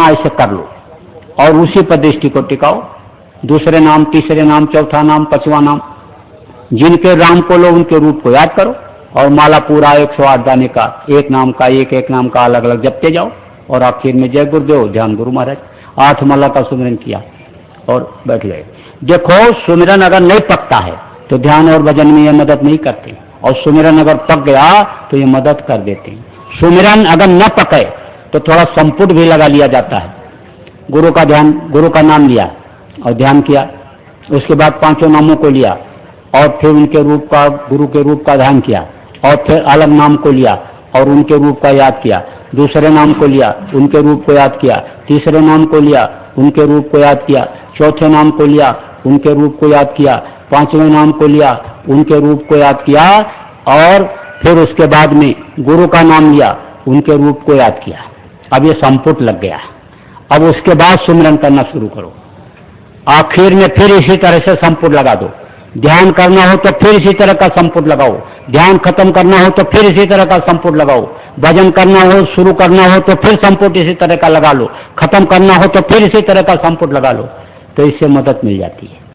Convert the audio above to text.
ऐसे कर लो और उसी पर दृष्टि को टिकाओ। दूसरे नाम, तीसरे नाम, चौथा नाम, पांचवा नाम, जिनके राम को लो उनके रूप को याद करो और माला पूरा 108 दाने का, एक नाम का एक नाम का अलग अलग जपते जाओ और आखिर में जय गुरुदेव, ध्यान गुरु महाराज, 8 माला का सुमिरन किया और बैठ गए। देखो, सुमिरन अगर नहीं पकता है तो ध्यान और भजन में ये मदद नहीं करते, और सुमिरन अगर पक गया तो ये मदद कर देते हैं। सुमिरन अगर न पके तो थोड़ा संपुट भी लगा लिया जाता है। गुरु का ध्यान, गुरु का नाम लिया और ध्यान किया, उसके बाद 5 नामों को लिया और फिर उनके रूप का, गुरु के रूप का ध्यान किया और फिर अलग नाम को लिया और उनके रूप का याद किया, दूसरे नाम को लिया, उनके रूप को याद किया, तीसरे नाम को लिया, उनके रूप को याद किया, चौथे नाम को लिया, उनके रूप को याद किया, 5वें नाम को लिया, उनके रूप को याद किया और फिर उसके बाद में गुरु का नाम लिया, उनके रूप को याद किया। अब ये संपुट लग गया। अब उसके बाद सुमिरन करना शुरू करो। आखिर में फिर इसी तरह से संपुट लगा दो। ध्यान करना हो तो फिर इसी तरह का संपुट लगाओ, ध्यान खत्म करना हो तो फिर इसी तरह का संपुट लगाओ, भजन करना हो, शुरू करना हो तो फिर संपुट इसी तरह का लगा लो, खत्म करना हो तो फिर इसी तरह का संपुट लगा लो, तो इससे मदद मिल जाती है।